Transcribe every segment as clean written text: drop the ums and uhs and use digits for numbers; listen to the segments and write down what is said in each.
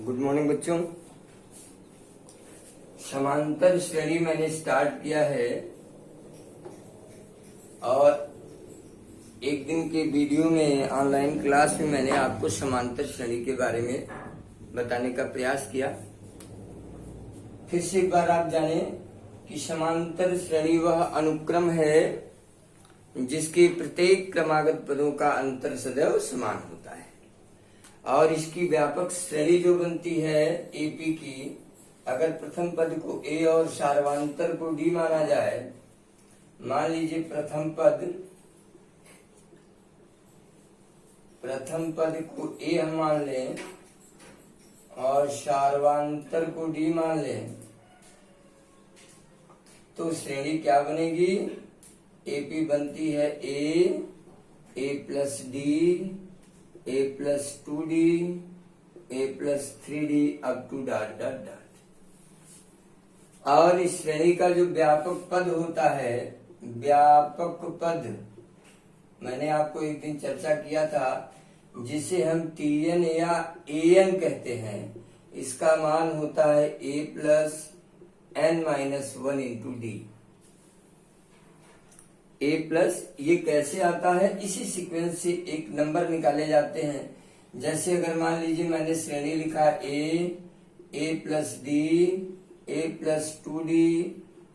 Good morning बच्चों। समांतर श्रेणी मैंने स्टार्ट किया है और एक दिन के वीडियो में ऑनलाइन क्लास में मैंने आपको समांतर श्रेणी के बारे में बताने का प्रयास किया। फिर से एक बार आप जानें कि समांतर श्रेणी वह अनुक्रम है जिसके प्रत्येक क्रमागत पदों का अंतर सदैव समान होता है और इसकी व्यापक श्रेणी जो बनती है एपी की, अगर प्रथम पद को ए और सार्वांतर को डी माना जाए, मान लीजिए प्रथम पद को ए हम मान लें और सार्वांतर को डी मान लें, तो श्रेणी क्या बनेगी? एपी बनती है A plus D, A plus 2d, A plus 3d up to dot dot dot. और इस श्रेणी का जो व्यापक पद होता है, व्यापक पद मैंने आपको एक दिन चर्चा किया था, जिसे हम tn या an कहते हैं, इसका मान होता है a plus n minus 1 into D. A plus ये कैसे आता है? इसी सीक्वेंस से एक नंबर निकाले जाते हैं। जैसे अगर मान लीजिए मैंने श्रेणी लिखा ए plus D, A plus 2d,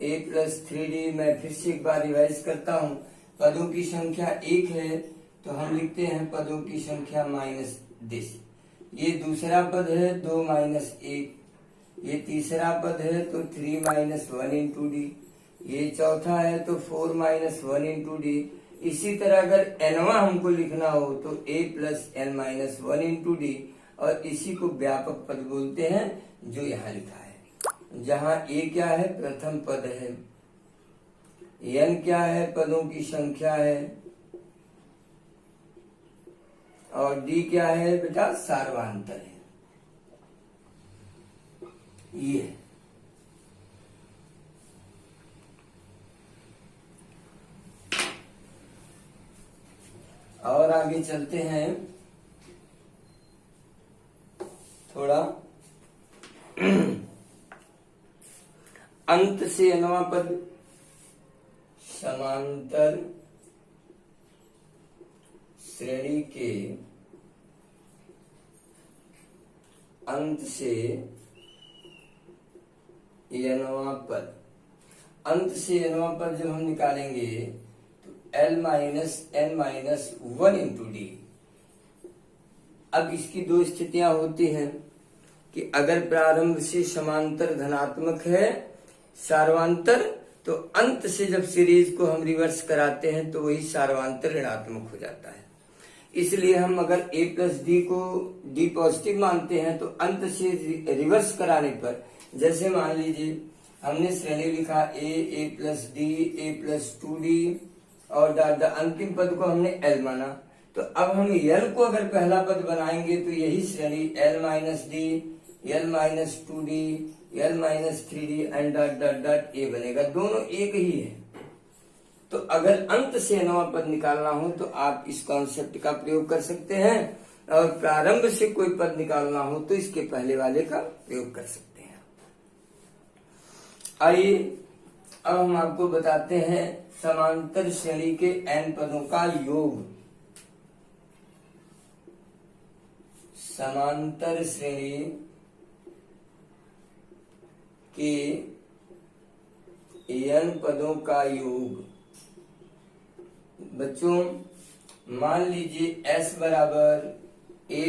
A plus 3d। मैं फिर से एक बार रिवाइज करता हूँ। पदों की संख्या 1 है तो हम लिखते हैं पदों की संख्या माइनस दिस। ये दूसरा पद है 2 माइनस 1। ये तीसरा पद है तो 3 माइनस 1 इंटू डी। ये चौथा है तो 4 माइनस 1 इंटू डी। इसी तरह अगर एनवा हमको लिखना हो तो A plus N minus 1 into D, और इसी को व्यापक पद बोलते हैं जो यहाँ लिखा है। जहाँ ए क्या है? प्रथम पद है। एन क्या है? पदों की संख्या है। और डी क्या है बेटा? सार्वांतर है। ये और आगे चलते हैं थोड़ा। अंत से नवा पद समांतर श्रेणी के अंत से नवा पद, अंत से नवा पद जब हम निकालेंगे L minus N minus 1 into D. अब इसकी दो स्थितियां होती हैं कि अगर प्रारंभ से समांतर धनात्मक है सार्वांतर, तो अंत से जब सीरीज को हम रिवर्स कराते हैं तो वही सार्वांतर ऋणात्मक हो जाता है। इसलिए हम अगर a प्लस डी को डी पॉजिटिव मानते हैं तो अंत से रिवर्स कराने पर, जैसे मान लीजिए हमने श्रेणी लिखा ए plus D, A plus 2d और अंतिम पद को हमने L माना, तो अब हम L को अगर पहला पद बनाएंगे तो यही श्रेणी L minus D, L minus 2d, L minus 3d and dot dot dot A बनेगा। दोनों एक ही है। तो अगर अंत से नवा पद निकालना हो तो आप इस कॉन्सेप्ट का प्रयोग कर सकते हैं, और प्रारंभ से कोई पद निकालना हो तो इसके पहले वाले का प्रयोग कर सकते हैं। आइए अब हम आपको बताते हैं समांतर श्रेणी के n पदों का योग। समांतर श्रेणी के n पदों का योग। बच्चों मान लीजिए s बराबर a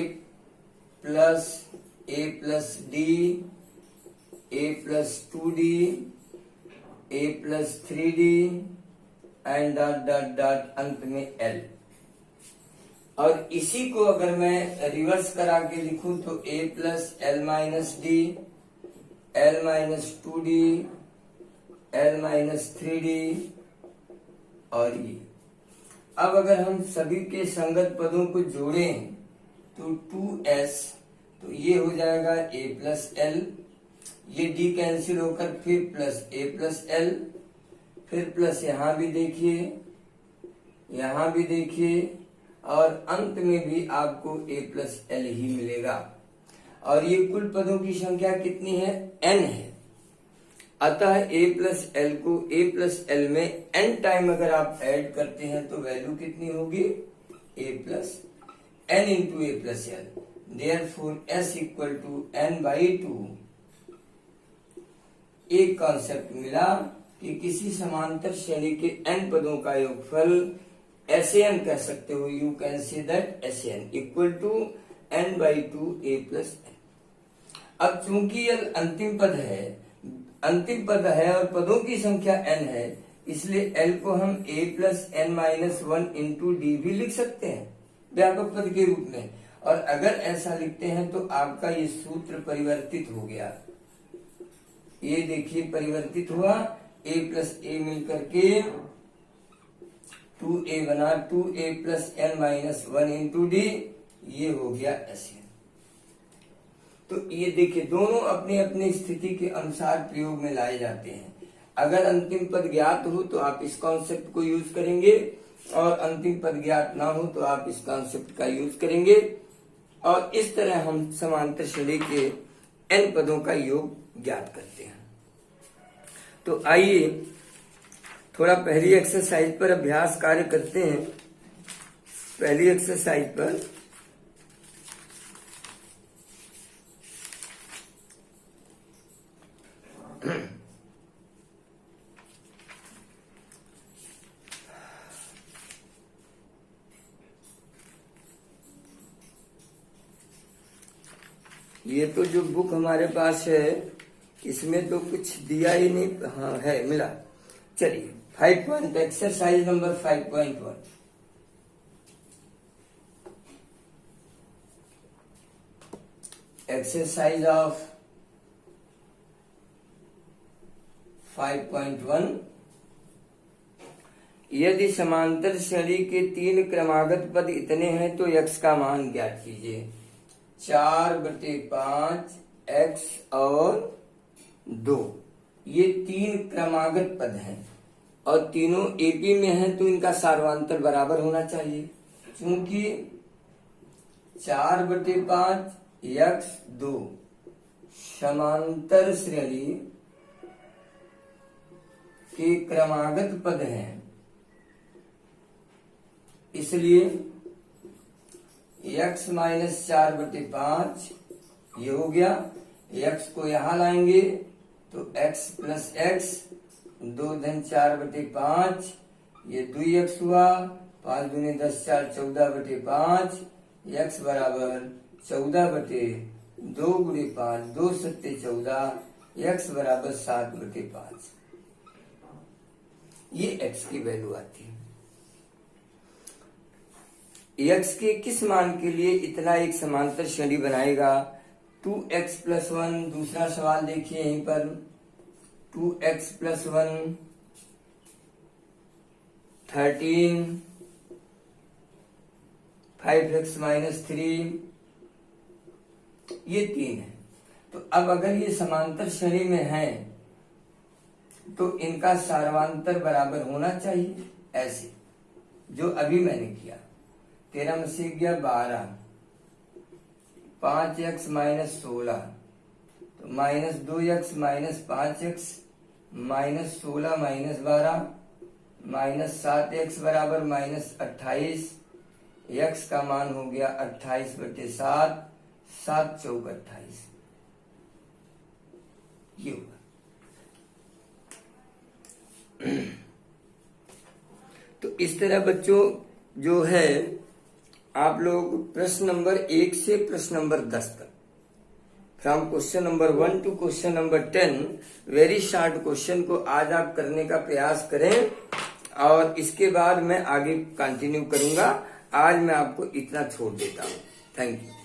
plus D, a plus 2d, a plus 3d and dot dot dot अंत में L। और इसी को अगर मैं रिवर्स करा के लिखूं तो a plus L minus D, L minus 2d, L minus 3d और ये। अब अगर हम सभी के संगत पदों को जोड़ें तो 2s, तो ये हो जाएगा a प्लस एल, ये d कैंसिल होकर फिर प्लस a प्लस एल, फिर प्लस यहाँ भी देखिए, यहाँ भी देखिए, और अंत में भी आपको a प्लस एल ही मिलेगा। और ये कुल पदों की संख्या कितनी है, n है। अतः a प्लस एल को a प्लस एल में n टाइम अगर आप ऐड करते हैं तो वैल्यू कितनी होगी, a plus n into A plus L. Therefore s equal to n/2। एक कॉन्सेप्ट मिला कि किसी समांतर श्रेणी के n पदों का योगफल SAN कह सकते हो। You can say that SAN equal to n/2 a plus n। अब चूंकि यह अंतिम पद है और पदों की संख्या n है, इसलिए l को हम a plus n-1 into D भी लिख सकते हैं व्यापक पद के रूप में। और अगर ऐसा लिखते हैं तो आपका ये सूत्र परिवर्तित हो गया। ये देखिए परिवर्तित हुआ, a प्लस a मिलकर के 2a बना, 2a plus n-1 into D, ये हो गया SAN। तो ये देखिए दोनों अपनी अपनी स्थिति के अनुसार प्रयोग में लाए जाते हैं। अगर अंतिम पद ज्ञात हो तो आप इस कॉन्सेप्ट को यूज करेंगे, और अंतिम पद ज्ञात ना हो तो आप इस कॉन्सेप्ट का यूज करेंगे। और इस तरह हम समांतर श्रेणी के n पदों का योग ज्ञात करते हैं। तो आइए थोड़ा पहली एक्सरसाइज पर अभ्यास कार्य करते हैं। पहली एक्सरसाइज पर ये तो जो बुक हमारे पास है इसमें तो कुछ दिया ही नहीं, हाँ है मिला। चलिए 5 point exercise number 5.1। Exercise of 5.1। यदि समांतर श्रेणी के 3 क्रमागत पद इतने हैं तो x का मान ज्ञात कीजिए। 4/5 x और 2, ये 3 क्रमागत पद हैं और तीनों एपी में हैं, तो इनका सार्वांतर बराबर होना चाहिए। क्योंकि 4/5 x 2 समांतर श्रेणी के क्रमागत पद हैं, इसलिए x माइनस 4/5 ये हो गया। x को यहां लाएंगे तो x प्लस x, 2 धन 4/5, ये 2x हुआ। 5 दूनी 10, 4 14/5, x बराबर 14/2 गुणे 5, 2 सत्ते 14, x बराबर 7/5। ये x की वैल्यू आती है। x के किस मान के लिए इतना एक समांतर श्रेणी बनाएगा? 2x plus 1। दूसरा सवाल देखिए यहीं पर, 2x प्लस 1 13, 5x माइनस 3, ये 3 है। तो अब अगर ये समांतर श्रेणी में है तो इनका सार्वांतर बराबर होना चाहिए, ऐसे जो अभी मैंने किया। 13 में से गया 12, 5x माइनस 16, तो minus 2x minus 5x minus 16 minus 12 minus 7x बराबर माइनस 28। x का मान हो गया 28/7, 7 चौक 28, ये होगा। तो इस तरह बच्चों जो है आप लोग प्रश्न नंबर 1 से प्रश्न नंबर 10 तक, from question number 1 to question number 10, very short question को आज आप करने का प्रयास करें, और इसके बाद मैं आगे कंटिन्यू करूंगा। आज मैं आपको इतना छोड़ देता हूं। Thank you.